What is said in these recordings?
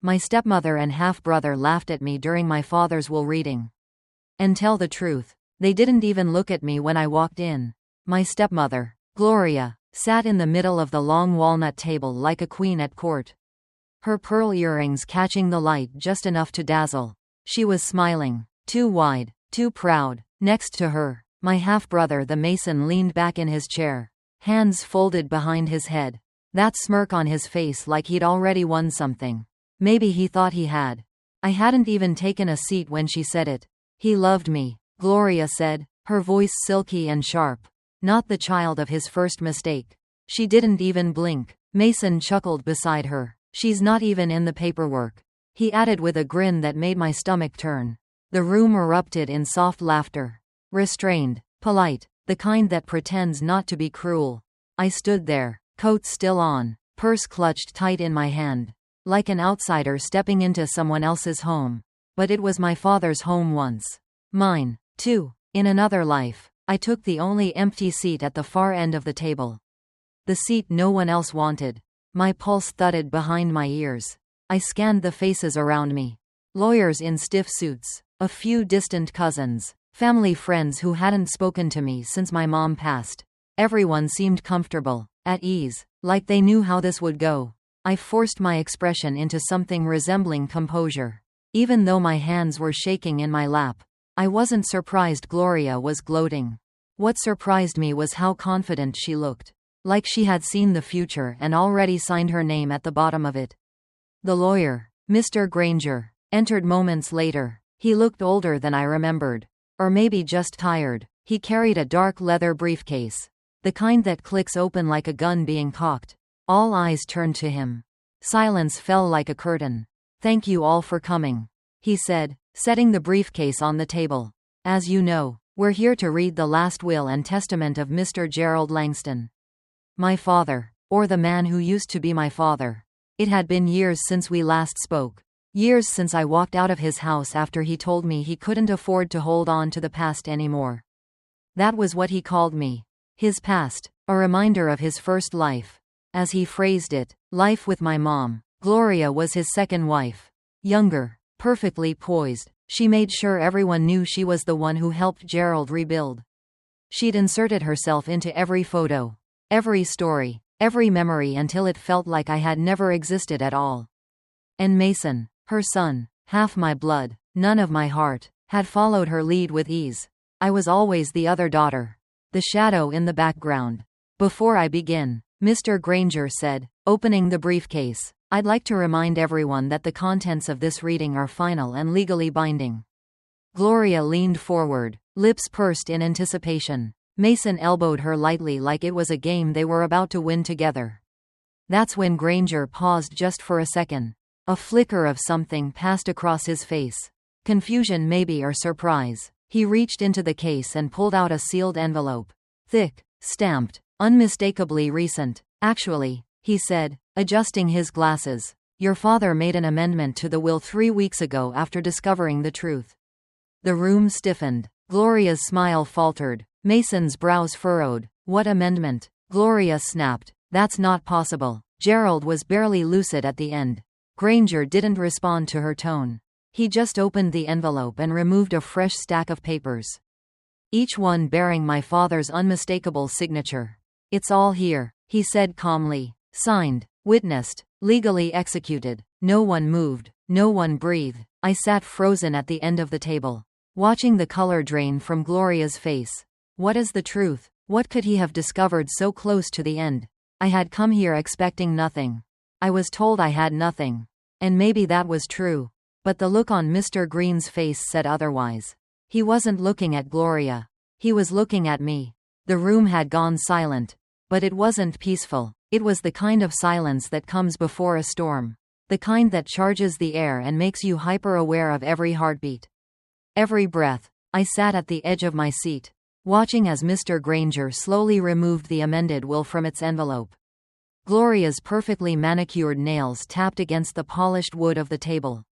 My stepmother and half-brother laughed at me during my father's will reading. And tell the truth, they didn't even look at me when I walked in. My stepmother, Gloria, sat in the middle of the long walnut table like a queen at court. Her pearl earrings catching the light just enough to dazzle. She was smiling, too wide, too proud. Next to her, my half-brother the Mason leaned back in his chair, hands folded behind his head. That smirk on his face like he'd already won something. Maybe he thought he had. I hadn't even taken a seat when she said it. He loved me, Gloria said, her voice silky and sharp. Not the child of his first mistake. She didn't even blink. Mason chuckled beside her. She's not even in the paperwork. He added with a grin that made my stomach turn. The room erupted in soft laughter. Restrained, polite, the kind that pretends not to be cruel. I stood there, coat still on, purse clutched tight in my hand. Like an outsider stepping into someone else's home. But it was my father's home once. Mine, too. In another life, I took the only empty seat at the far end of the table. The seat no one else wanted. My pulse thudded behind my ears. I scanned the faces around me. Lawyers in stiff suits. A few distant cousins. Family friends who hadn't spoken to me since my mom passed. Everyone seemed comfortable, at ease, like they knew how this would go. I forced my expression into something resembling composure. Even though my hands were shaking in my lap, I wasn't surprised Gloria was gloating. What surprised me was how confident she looked. Like she had seen the future and already signed her name at the bottom of it. The lawyer, Mr. Granger, entered moments later. He looked older than I remembered. Or maybe just tired. He carried a dark leather briefcase. The kind that clicks open like a gun being cocked. All eyes turned to him. Silence fell like a curtain. "Thank you all for coming," he said, setting the briefcase on the table. "As you know, we're here to read the last will and testament of Mr. Gerald Langston. My father, or the man who used to be my father. It had been years since we last spoke. Years since I walked out of his house after he told me he couldn't afford to hold on to the past anymore. That was what he called me. His past, a reminder of his first life. As he phrased it, life with my mom. Gloria was his second wife. Younger, perfectly poised. She made sure everyone knew she was the one who helped Gerald rebuild. She'd inserted herself into every photo, every story, every memory until it felt like I had never existed at all. And Mason, her son, half my blood, none of my heart, had followed her lead with ease. I was always the other daughter. The shadow in the background. "Before I begin," Mr. Granger said, opening the briefcase, "I'd like to remind everyone that the contents of this reading are final and legally binding." Gloria leaned forward, lips pursed in anticipation. Mason elbowed her lightly like it was a game they were about to win together. That's when Granger paused just for a second. A flicker of something passed across his face. Confusion maybe, or surprise. He reached into the case and pulled out a sealed envelope. Thick, stamped, unmistakably recent. "Actually," he said, adjusting his glasses, "your father made an amendment to the will 3 weeks ago after discovering the truth." The room stiffened. Gloria's smile faltered. Mason's brows furrowed. "What amendment?" Gloria snapped. "That's not possible." Gerald was barely lucid at the end. Granger didn't respond to her tone. He just opened the envelope and removed a fresh stack of papers. Each one bearing my father's unmistakable signature. "It's all here," he said calmly. "Signed, witnessed, legally executed." No one moved. No one breathed. I sat frozen at the end of the table, watching the color drain from Gloria's face. What is the truth? What could he have discovered so close to the end? I had come here expecting nothing. I was told I had nothing. And maybe that was true. But the look on Mr. Green's face said otherwise. He wasn't looking at Gloria. He was looking at me. The room had gone silent. But it wasn't peaceful. It was the kind of silence that comes before a storm. The kind that charges the air and makes you hyper-aware of every heartbeat. Every breath. I sat at the edge of my seat, watching as Mr. Granger slowly removed the amended will from its envelope. Gloria's perfectly manicured nails tapped against the polished wood of the table.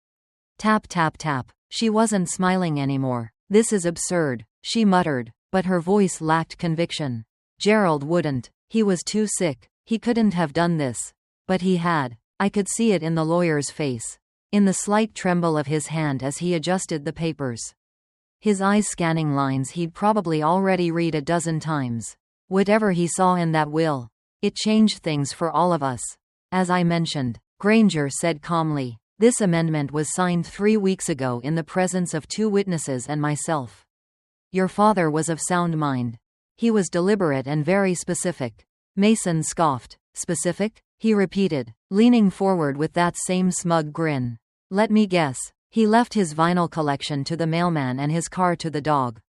Tap tap tap. She wasn't smiling anymore. "This is absurd," she muttered, but her voice lacked conviction. Gerald wouldn't. He was too sick. He couldn't have done this. But he had. I could see it in the lawyer's face. in the slight tremble of his hand as he adjusted the papers. His eyes scanning lines he'd probably already read a dozen times. Whatever he saw in that will, it changed things for all of us. As I mentioned, Granger said calmly, this amendment was signed 3 weeks ago in the presence of 2 witnesses and myself. Your father was of sound mind. He was deliberate and very specific. Mason scoffed. Specific? He repeated, leaning forward with that same smug grin. Let me guess. He left his vinyl collection to the mailman and his car to the dog.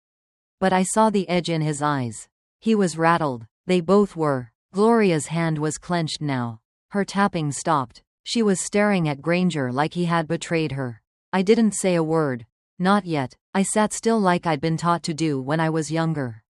But I saw the edge in his eyes. He was rattled. They both were. Gloria's hand was clenched now. Her tapping stopped. She was staring at Granger like he had betrayed her. I didn't say a word. Not yet. I sat still like I'd been taught to do when I was younger.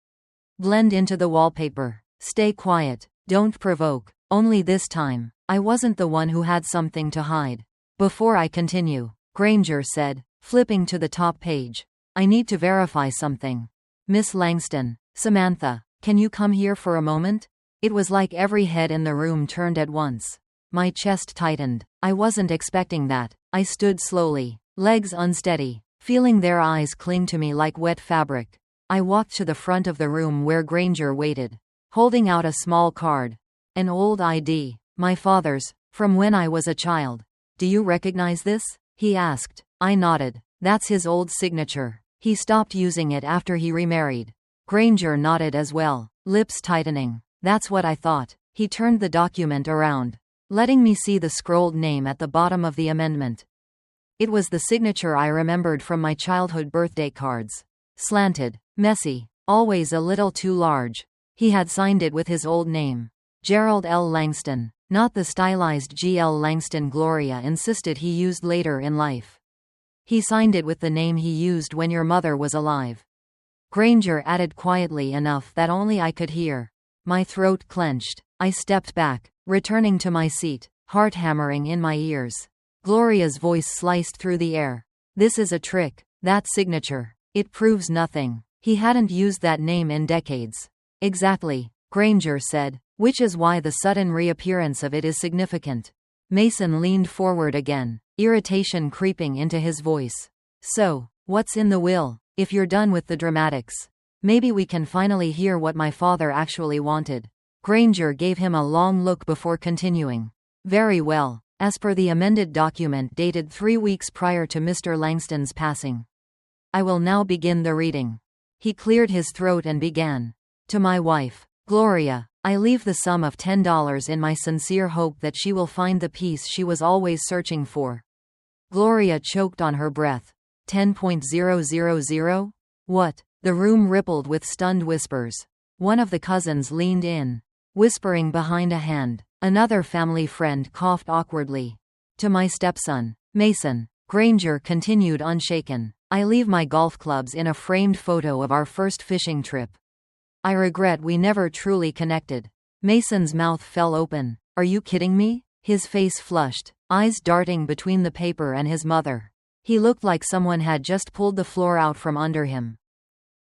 Blend into the wallpaper. Stay quiet. Don't provoke. Only this time, I wasn't the one who had something to hide. Before I continue, Granger said, flipping to the top page, I need to verify something. Miss Langston, Samantha, can you come here for a moment? It was like every head in the room turned at once. My chest tightened. I wasn't expecting that. I stood slowly, legs unsteady, feeling their eyes cling to me like wet fabric. I walked to the front of the room where Granger waited, holding out a small card. An old ID, my father's, from when I was a child. Do you recognize this? He asked. I nodded. That's his old signature. He stopped using it after he remarried. Granger nodded as well, lips tightening. That's what I thought. He turned the document around, letting me see the scrolled name at the bottom of the amendment. It was the signature I remembered from my childhood birthday cards. Slanted, messy, always a little too large. He had signed it with his old name. Gerald L. Langston, not the stylized G. L. Langston Gloria insisted he used later in life. He signed it with the name he used when your mother was alive. Granger added quietly enough that only I could hear. My throat clenched. I stepped back, returning to my seat, heart hammering in my ears. Gloria's voice sliced through the air. This is a trick. That signature. It proves nothing. He hadn't used that name in decades. Exactly, Granger said, which is why the sudden reappearance of it is significant. Mason leaned forward again, irritation creeping into his voice. So, what's in the will? If you're done with the dramatics, maybe we can finally hear what my father actually wanted. Granger gave him a long look before continuing. Very well, as per the amended document dated 3 weeks prior to Mr. Langston's passing. I will now begin the reading. He cleared his throat and began. To my wife, Gloria, I leave the sum of $10 in my sincere hope that she will find the peace she was always searching for. Gloria choked on her breath. 10,000? What? The room rippled with stunned whispers. One of the cousins leaned in, whispering behind a hand. Another family friend coughed awkwardly. To my stepson, Mason, Granger continued unshaken. I leave my golf clubs in a framed photo of our first fishing trip. I regret we never truly connected. Mason's mouth fell open. Are you kidding me? His face flushed, eyes darting between the paper and his mother. He looked like someone had just pulled the floor out from under him.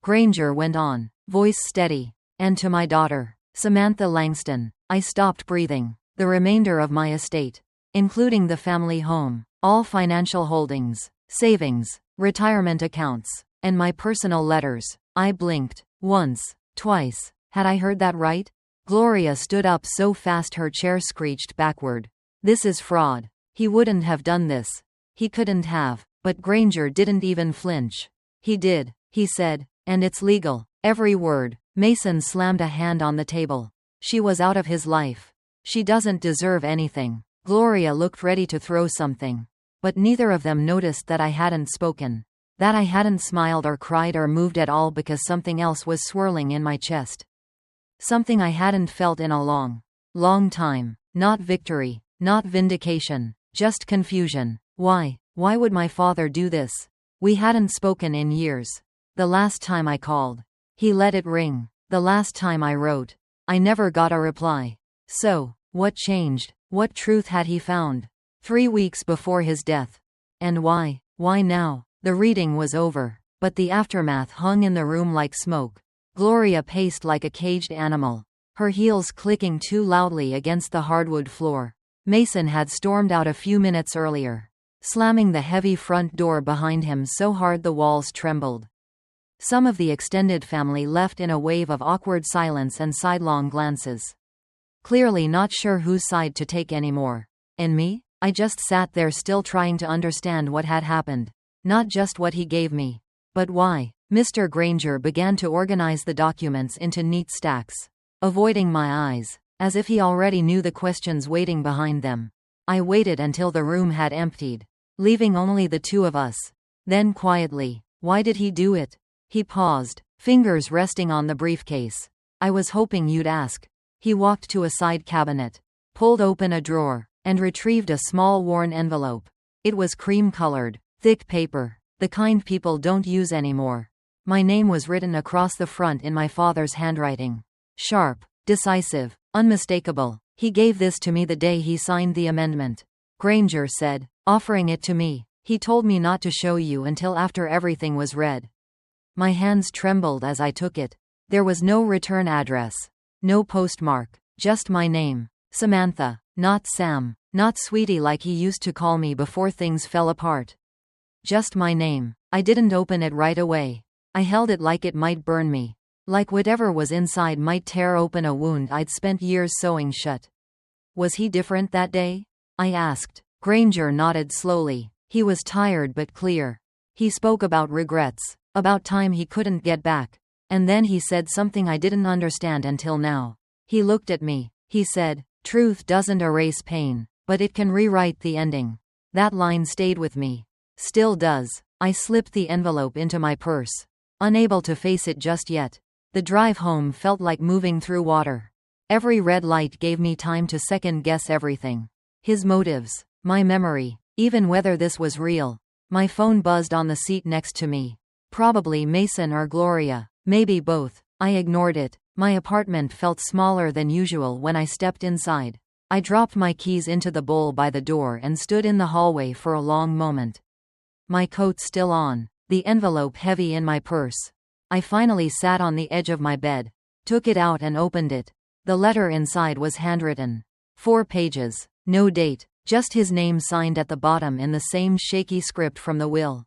Granger went on, voice steady. And to my daughter, Samantha Langston, I stopped breathing. The remainder of my estate, including the family home, all financial holdings, savings, retirement accounts, and my personal letters. I blinked. Once. Twice. Had I heard that right? Gloria stood up so fast her chair screeched backward. This is fraud. He wouldn't have done this. He couldn't have. But Granger didn't even flinch. He did, he said, and it's legal. Every word. Mason slammed a hand on the table. She was out of his life. She doesn't deserve anything. Gloria looked ready to throw something. But neither of them noticed that I hadn't spoken. That I hadn't smiled or cried or moved at all because something else was swirling in my chest. Something I hadn't felt in a long time. Not victory, not vindication, just confusion. Why would my father do this? We hadn't spoken in years. The last time I called, he let it ring. The last time I wrote, I never got a reply. So, what changed? What truth had he found? 3 weeks before his death. And why? Why now? The reading was over, but the aftermath hung in the room like smoke. Gloria paced like a caged animal, her heels clicking too loudly against the hardwood floor. Mason had stormed out a few minutes earlier. slamming the heavy front door behind him so hard the walls trembled. Some of the extended family left in a wave of awkward silence and sidelong glances. Clearly not sure whose side to take anymore. And me? I just sat there still trying to understand what had happened. Not just what he gave me. But why? Mr. Granger began to organize the documents into neat stacks, avoiding my eyes, as if he already knew the questions waiting behind them. I waited until the room had emptied, leaving only the two of us. Then quietly, "Why did he do it?" He paused, fingers resting on the briefcase. "I was hoping you'd ask." He walked to a side cabinet, pulled open a drawer, and retrieved a small worn envelope. It was cream-colored, thick paper, the kind people don't use anymore. My name was written across the front in my father's handwriting. Sharp, decisive, unmistakable. "He gave this to me the day he signed the amendment," Granger said, offering it to me. "He told me not to show you until after everything was read." My hands trembled as I took it. There was no return address, no postmark, just my name. Samantha, not Sam, not Sweetie like he used to call me before things fell apart. Just my name. I didn't open it right away. I held it like it might burn me. Like whatever was inside might tear open a wound I'd spent years sewing shut. "Was he different that day?" I asked. Granger nodded slowly. He was tired but clear. He spoke about regrets, about time he couldn't get back. And then he said something I didn't understand until now. He looked at me. He said, "Truth doesn't erase pain, but it can rewrite the ending." That line stayed with me. Still does. I slipped the envelope into my purse, unable to face it just yet. The drive home felt like moving through water. Every red light gave me time to second-guess everything. His motives, my memory, even whether this was real. My phone buzzed on the seat next to me. Probably Mason or Gloria, maybe both. I ignored it. My apartment felt smaller than usual when I stepped inside. I dropped my keys into the bowl by the door and stood in the hallway for a long moment. My coat still on, the envelope heavy in my purse. I finally sat on the edge of my bed, took it out and opened it. The letter inside was handwritten. 4 pages, no date, just his name signed at the bottom in the same shaky script from the will.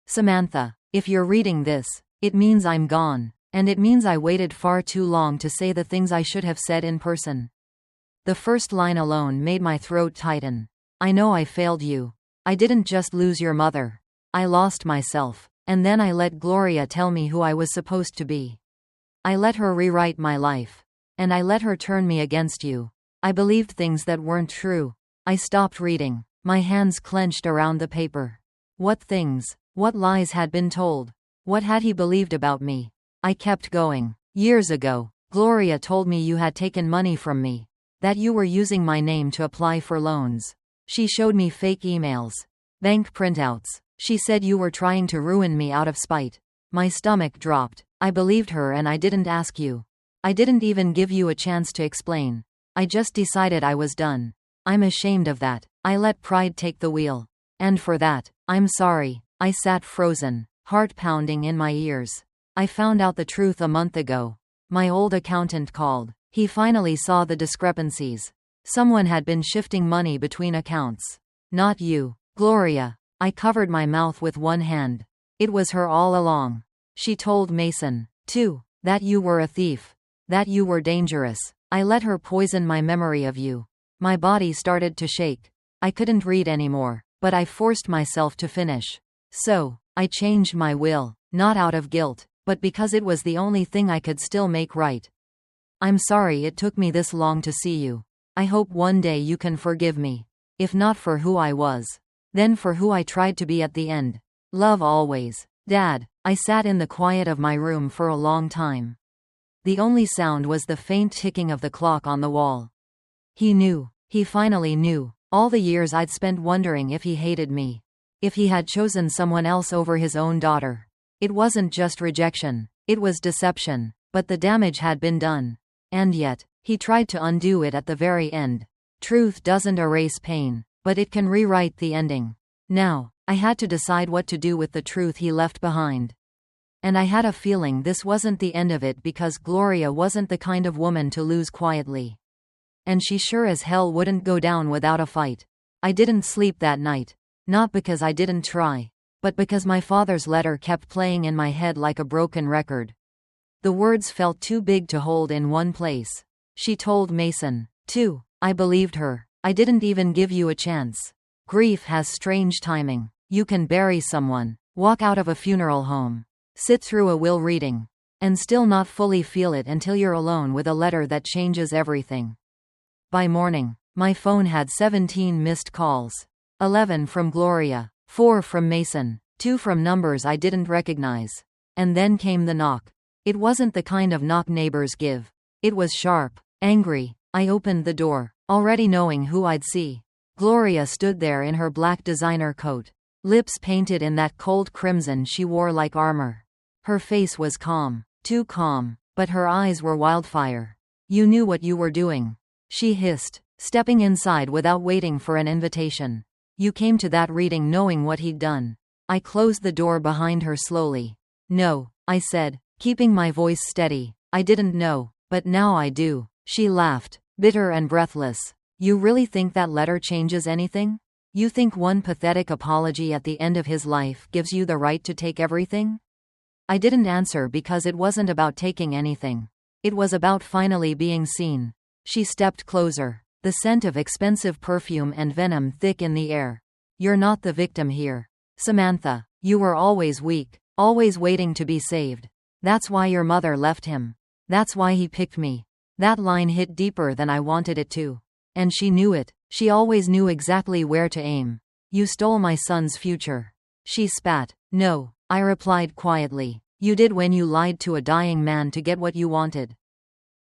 "Samantha, if you're reading this, it means I'm gone, and it means I waited far too long to say the things I should have said in person." The first line alone made my throat tighten. "I know I failed you. I didn't just lose your mother. I lost myself. And then I let Gloria tell me who I was supposed to be. I let her rewrite my life. And I let her turn me against you. I believed things that weren't true." I stopped reading, my hands clenched around the paper. What things? What lies had been told? What had he believed about me? I kept going. "Years ago, Gloria told me you had taken money from me. That you were using my name to apply for loans. She showed me fake emails, bank printouts. She said you were trying to ruin me out of spite." My stomach dropped. I believed her and I didn't ask you. I didn't even give you a chance to explain. I just decided I was done. I'm ashamed of that. I let pride take the wheel. And for that, I'm sorry. I sat frozen, heart pounding in my ears. I found out the truth a month ago. My old accountant called. He finally saw the discrepancies. Someone had been shifting money between accounts. Not you, Gloria. I covered my mouth with one hand. It was her all along. She told Mason, too, that you were a thief. That you were dangerous. I let her poison my memory of you. My body started to shake. I couldn't read anymore, but I forced myself to finish. So, I changed my will, not out of guilt, but because it was the only thing I could still make right. I'm sorry it took me this long to see you. I hope one day you can forgive me. If not for who I was, then for who I tried to be at the end. Love always. Dad. I sat in the quiet of my room for a long time. The only sound was the faint ticking of the clock on the wall. He knew. He finally knew. All the years I'd spent wondering if he hated me. If he had chosen someone else over his own daughter. It wasn't just rejection. It was deception. But the damage had been done. And yet, he tried to undo it at the very end. Truth doesn't erase pain, but it can rewrite the ending. Now, I had to decide what to do with the truth he left behind. And I had a feeling this wasn't the end of it because Gloria wasn't the kind of woman to lose quietly. And she sure as hell wouldn't go down without a fight. I didn't sleep that night. Not because I didn't try, but because my father's letter kept playing in my head like a broken record. The words felt too big to hold in one place. She told Mason, too. I believed her. I didn't even give you a chance. Grief has strange timing. You can bury someone, walk out of a funeral home, sit through a will reading, and still not fully feel it until you're alone with a letter that changes everything. By morning, my phone had 17 missed calls. 11 from Gloria, 4 from Mason, 2 from numbers I didn't recognize. And then came the knock. It wasn't the kind of knock neighbors give. It was sharp, angry. I opened the door, already knowing who I'd see. Gloria stood there in her black designer coat, lips painted in that cold crimson she wore like armor. Her face was calm, too calm, but her eyes were wildfire. You knew what you were doing, she hissed, stepping inside without waiting for an invitation. You came to that reading knowing what he'd done. I closed the door behind her slowly. No, I said, keeping my voice steady. I didn't know, but now I do. She laughed, bitter and breathless. You really think that letter changes anything? You think one pathetic apology at the end of his life gives you the right to take everything? I didn't answer because it wasn't about taking anything. It was about finally being seen. She stepped closer, the scent of expensive perfume and venom thick in the air. You're not the victim here, Samantha. You were always weak, always waiting to be saved. That's why your mother left him. That's why he picked me. That line hit deeper than I wanted it to. And she knew it. She always knew exactly where to aim. You stole my son's future. She spat. No, I replied quietly. You did when you lied to a dying man to get what you wanted.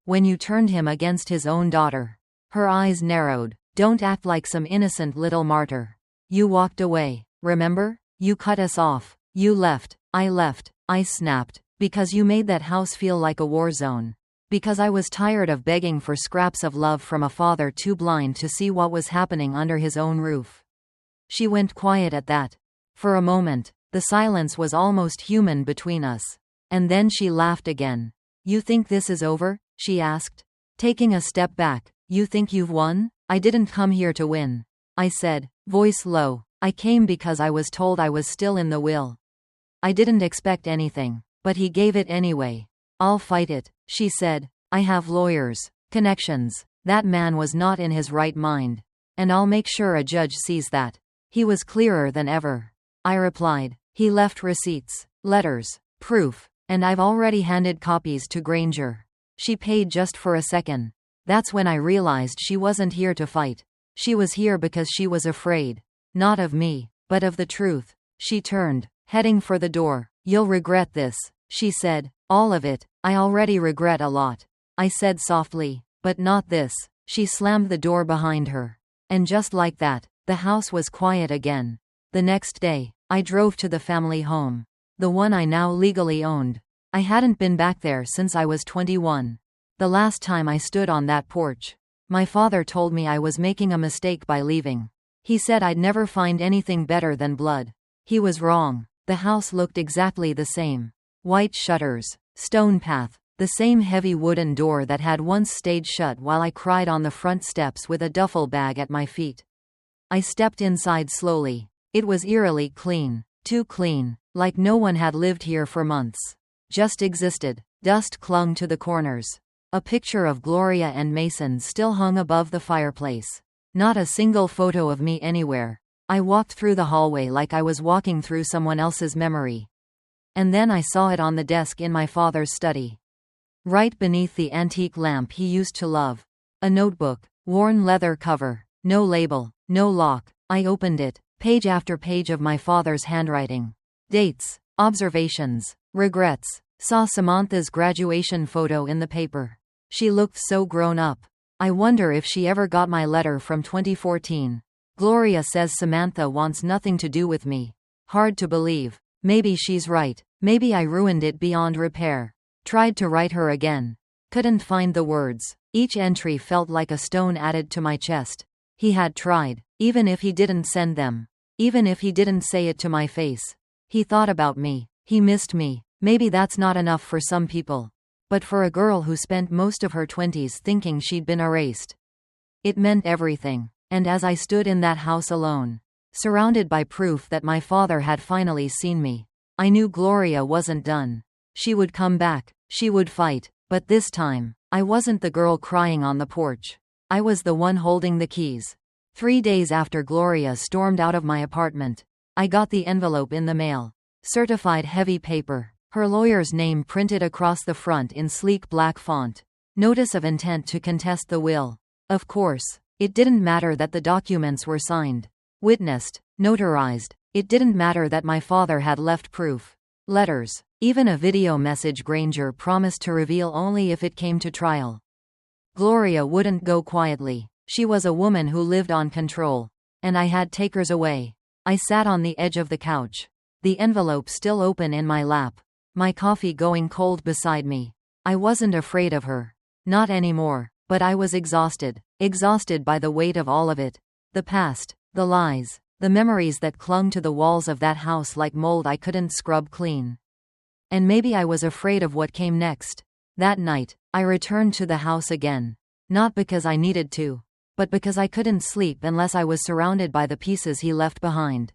When you turned him against his own daughter. Her eyes narrowed. Don't act like some innocent little martyr. You walked away, remember? You cut us off. You left. I snapped. Because you made that house feel like a war zone. Because I was tired of begging for scraps of love from a father too blind to see what was happening under his own roof. She went quiet at that. For a moment, the silence was almost human between us. And then she laughed again. You think this is over? She asked. Taking a step back. You think you've won? I didn't come here to win. I said, voice low. I came because I was told I was still in the will. I didn't expect anything, but he gave it anyway. I'll fight it, she said. I have lawyers, connections. That man was not in his right mind. And I'll make sure a judge sees that. He was clearer than ever. I replied. He left receipts, letters, proof, and I've already handed copies to Granger. She paid just for a second. That's when I realized she wasn't here to fight. She was here because she was afraid. Not of me, but of the truth. She turned, heading for the door. You'll regret this, she said. All of it. I already regret a lot. I said softly, but not this. She slammed the door behind her. And just like that, the house was quiet again. The next day, I drove to the family home. The one I now legally owned. I hadn't been back there since I was 21. The last time I stood on that porch. My father told me I was making a mistake by leaving. He said I'd never find anything better than blood. He was wrong. The house looked exactly the same. White shutters, stone path, the same heavy wooden door that had once stayed shut while I cried on the front steps with a duffel bag at my feet. I stepped inside slowly. It was eerily clean, too clean, like no one had lived here for months. Just existed. Dust clung to the corners. A picture of Gloria and Mason still hung above the fireplace. Not a single photo of me anywhere. I walked through the hallway like I was walking through someone else's memory. And then I saw it on the desk in my father's study. Right beneath the antique lamp he used to love. A notebook, worn leather cover, no label, no lock. I opened it, page after page of my father's handwriting. Dates, observations, regrets. Saw Samantha's graduation photo in the paper. She looked so grown up. I wonder if she ever got my letter from 2014. Gloria says Samantha wants nothing to do with me. Hard to believe. Maybe she's right. Maybe I ruined it beyond repair. Tried to write her again. Couldn't find the words. Each entry felt like a stone added to my chest. He had tried. Even if he didn't send them. Even if he didn't say it to my face. He thought about me. He missed me. Maybe that's not enough for some people. But for a girl who spent most of her 20s thinking she'd been erased. It meant everything. And as I stood in that house alone, surrounded by proof that my father had finally seen me. I knew Gloria wasn't done. She would come back. She would fight. But this time, I wasn't the girl crying on the porch. I was the one holding the keys. 3 days after Gloria stormed out of my apartment, I got the envelope in the mail. Certified heavy paper. Her lawyer's name printed across the front in sleek black font. Notice of intent to contest the will. Of course, it didn't matter that the documents were signed, witnessed, notarized. It didn't matter that my father had left proof. Letters. Even a video message Granger promised to reveal only if it came to trial. Gloria wouldn't go quietly. She was a woman who lived on control. And I had takers away. I sat on the edge of the couch. The envelope still open in my lap. My coffee going cold beside me. I wasn't afraid of her. Not anymore. But I was exhausted. Exhausted by the weight of all of it. The past. The lies. The memories that clung to the walls of that house like mold I couldn't scrub clean. And maybe I was afraid of what came next. That night, I returned to the house again. Not because I needed to, but because I couldn't sleep unless I was surrounded by the pieces he left behind.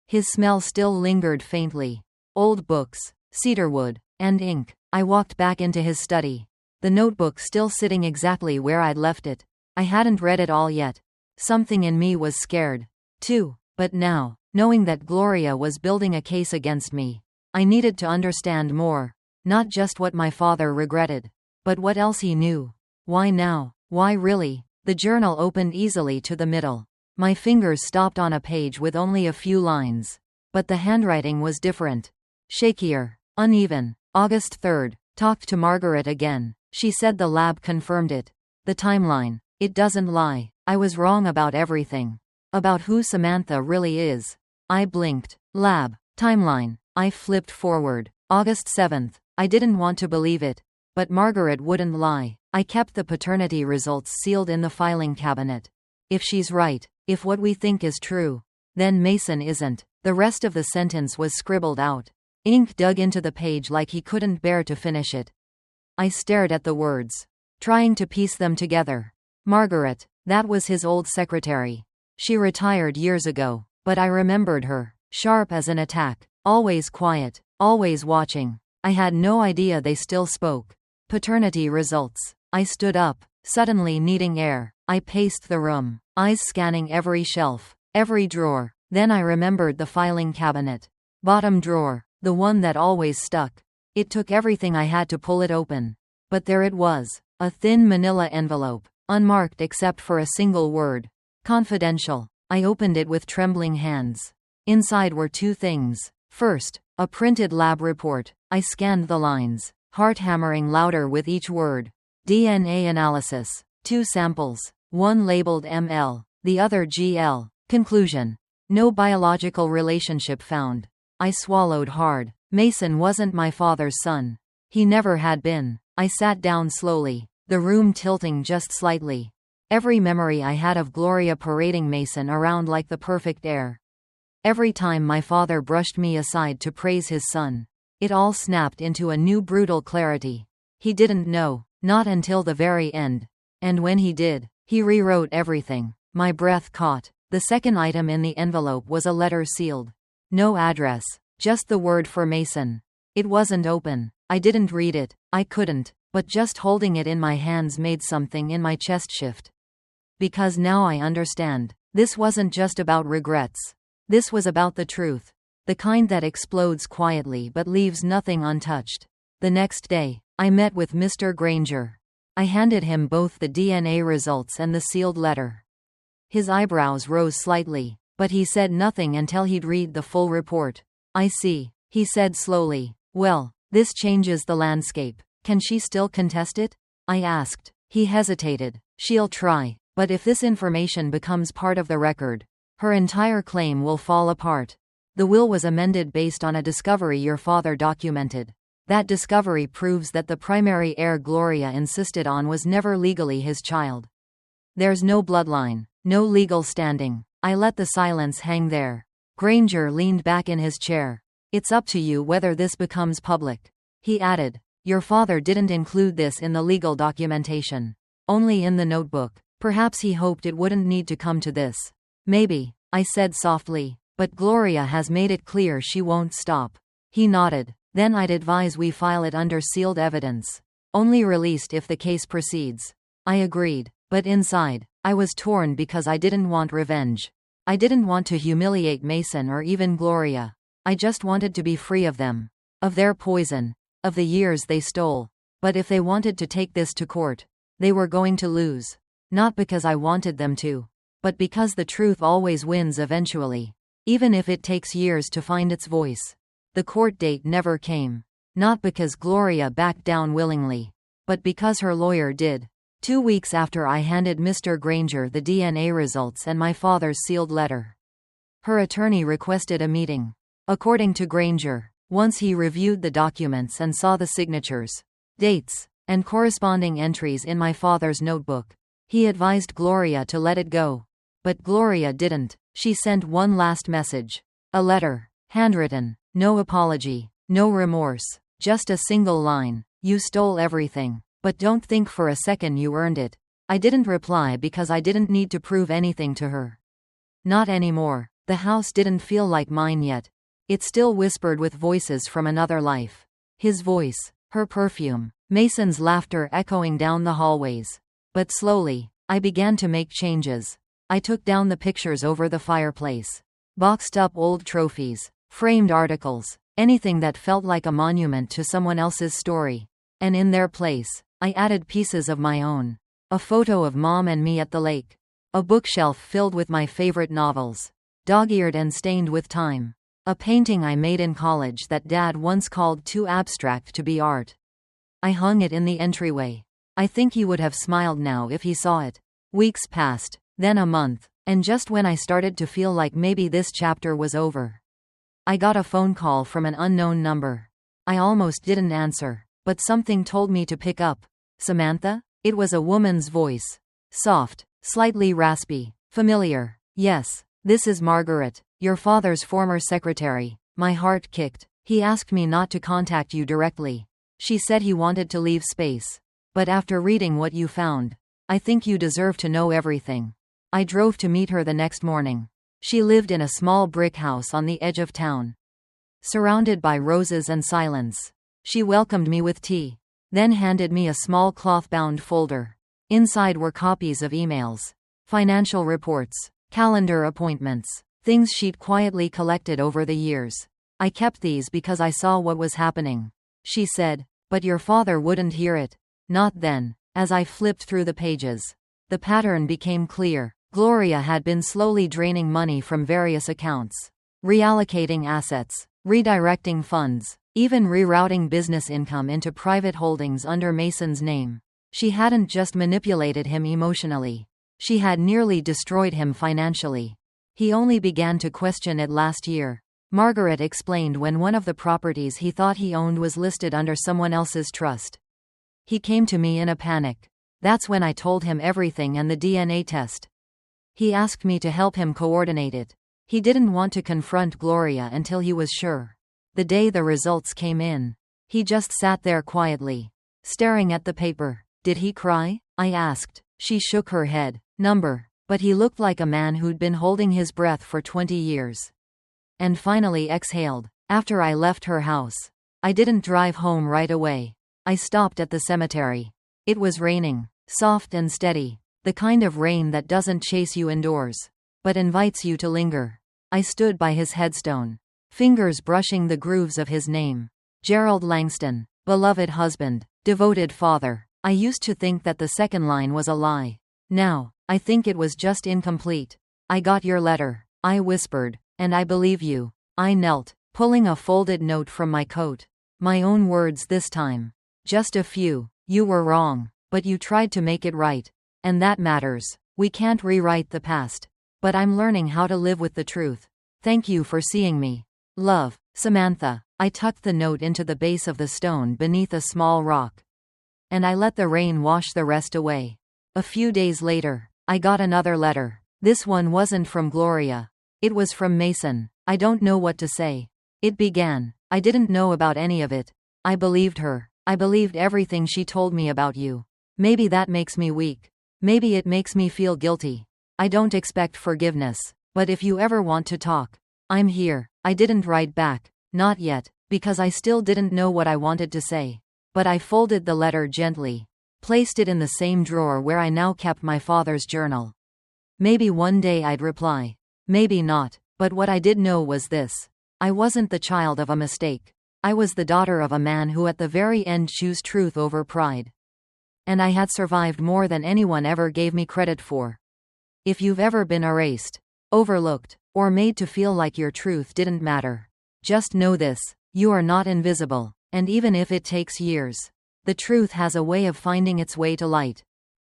His smell still lingered faintly. Old books, cedarwood, and ink. I walked back into his study. The notebook still sitting exactly where I'd left it. I hadn't read it all yet. Something in me was scared, too. But now, knowing that Gloria was building a case against me, I needed to understand more. Not just what my father regretted, but what else he knew. Why now? Why really? The journal opened easily to the middle. My fingers stopped on a page with only a few lines. But the handwriting was different. Shakier. Uneven. August 3rd. Talked to Margaret again. She said the lab confirmed it. The timeline. It doesn't lie. I was wrong about everything. About who Samantha really is. I blinked. Lab. Timeline. I flipped forward. August 7th. I didn't want to believe it. But Margaret wouldn't lie. I kept the paternity results sealed in the filing cabinet. If she's right, if what we think is true, then Mason isn't. The rest of the sentence was scribbled out. Ink dug into the page like he couldn't bear to finish it. I stared at the words, trying to piece them together. Margaret, that was his old secretary. She retired years ago, but I remembered her, sharp as an attack, always quiet, always watching. I had no idea they still spoke. Paternity results. I stood up, suddenly needing air. I paced the room, eyes scanning every shelf, every drawer. Then I remembered the filing cabinet. Bottom drawer, the one that always stuck. It took everything I had to pull it open. But there it was, a thin manila envelope, unmarked except for a single word. Confidential. I opened it with trembling hands. Inside were two things. First, a printed lab report. I scanned the lines, heart hammering louder with each word. DNA analysis. 2 samples. One labeled ML, the other GL. Conclusion. No biological relationship found. I swallowed hard. Mason wasn't my father's son. He never had been. I sat down slowly, the room tilting just slightly. Every memory I had of Gloria parading Mason around like the perfect heir. Every time my father brushed me aside to praise his son. It all snapped into a new brutal clarity. He didn't know, not until the very end. And when he did, he rewrote everything. My breath caught. The second item in the envelope was a letter sealed. No address, just the word for Mason. It wasn't open. I didn't read it. I couldn't. But just holding it in my hands made something in my chest shift. Because now I understand. This wasn't just about regrets. This was about the truth. The kind that explodes quietly but leaves nothing untouched. The next day, I met with Mr. Granger. I handed him both the DNA results and the sealed letter. His eyebrows rose slightly, but he said nothing until he'd read the full report. I see, he said slowly. Well, this changes the landscape. Can she still contest it? I asked. He hesitated. She'll try, but if this information becomes part of the record, her entire claim will fall apart. The will was amended based on a discovery your father documented. That discovery proves that the primary heir Gloria insisted on was never legally his child. There's no bloodline, no legal standing. I let the silence hang there. Granger leaned back in his chair. It's up to you whether this becomes public. He added, your father didn't include this in the legal documentation. Only in the notebook. Perhaps he hoped it wouldn't need to come to this. Maybe. I said softly. But Gloria has made it clear she won't stop. He nodded. Then I'd advise we file it under sealed evidence. Only released if the case proceeds. I agreed. But inside, I was torn because I didn't want revenge. I didn't want to humiliate Mason or even Gloria. I just wanted to be free of them. Of their poison. Of the years they stole. But if they wanted to take this to court, they were going to lose. Not because I wanted them to. But because the truth always wins eventually. Even if it takes years to find its voice. The court date never came. Not because Gloria backed down willingly. But because her lawyer did. 2 weeks after I handed Mr. Granger the DNA results and my father's sealed letter. Her attorney requested a meeting. According to Granger, once he reviewed the documents and saw the signatures, dates, and corresponding entries in my father's notebook, he advised Gloria to let it go. But Gloria didn't. She sent one last message. A letter. Handwritten. No apology. No remorse. Just a single line. You stole everything. But don't think for a second you earned it. I didn't reply because I didn't need to prove anything to her. Not anymore. The house didn't feel like mine yet. It still whispered with voices from another life. His voice. Her perfume. Mason's laughter echoing down the hallways. But slowly, I began to make changes. I took down the pictures over the fireplace. Boxed up old trophies. Framed articles. Anything that felt like a monument to someone else's story. And in their place, I added pieces of my own. A photo of Mom and me at the lake. A bookshelf filled with my favorite novels. Dog-eared and stained with time. A painting I made in college that Dad once called too abstract to be art. I hung it in the entryway. I think he would have smiled now if he saw it. Weeks passed, then a month, and just when I started to feel like maybe this chapter was over, I got a phone call from an unknown number. I almost didn't answer, but something told me to pick up. Samantha? It was a woman's voice. Soft, slightly raspy, familiar. Yes, this is Margaret, your father's former secretary. My heart kicked. He asked me not to contact you directly. She said he wanted to leave space. But after reading what you found, I think you deserve to know everything. I drove to meet her the next morning. She lived in a small brick house on the edge of town. Surrounded by roses and silence. She welcomed me with tea. Then handed me a small cloth-bound folder. Inside were copies of emails, financial reports, calendar appointments, things she'd quietly collected over the years. I kept these because I saw what was happening. She said, but your father wouldn't hear it. Not then. As I flipped through the pages, the pattern became clear. Gloria had been slowly draining money from various accounts, reallocating assets, redirecting funds, even rerouting business income into private holdings under Mason's name. She hadn't just manipulated him emotionally. She had nearly destroyed him financially. He only began to question it last year. Margaret explained when one of the properties he thought he owned was listed under someone else's trust. He came to me in a panic. That's when I told him everything and the DNA test. He asked me to help him coordinate it. He didn't want to confront Gloria until he was sure. The day the results came in, he just sat there quietly, staring at the paper. Did he cry? I asked. She shook her head. Number. But he looked like a man who'd been holding his breath for 20 years. And finally exhaled. After I left her house, I didn't drive home right away. I stopped at the cemetery. It was raining, soft and steady. The kind of rain that doesn't chase you indoors, but invites you to linger. I stood by his headstone, fingers brushing the grooves of his name. Gerald Langston, beloved husband, devoted father. I used to think that the second line was a lie. Now, I think it was just incomplete. I got your letter, I whispered, and I believe you. I knelt, pulling a folded note from my coat. My own words this time. Just a few. You were wrong, but you tried to make it right. And that matters. We can't rewrite the past. But I'm learning how to live with the truth. Thank you for seeing me. Love, Samantha. I tucked the note into the base of the stone beneath a small rock. And I let the rain wash the rest away. A few days later, I got another letter. This one wasn't from Gloria. It was from Mason. I don't know what to say. It began. I didn't know about any of it. I believed her. I believed everything she told me about you. Maybe that makes me weak. Maybe it makes me feel guilty. I don't expect forgiveness. But if you ever want to talk, I'm here. I didn't write back. Not yet, because I still didn't know what I wanted to say. But I folded the letter gently, placed it in the same drawer where I now kept my father's journal. Maybe one day I'd reply. Maybe not. But what I did know was this. I wasn't the child of a mistake. I was the daughter of a man who at the very end chose truth over pride. And I had survived more than anyone ever gave me credit for. If you've ever been erased, overlooked, or made to feel like your truth didn't matter, just know this: you are not invisible, and even if it takes years, the truth has a way of finding its way to light.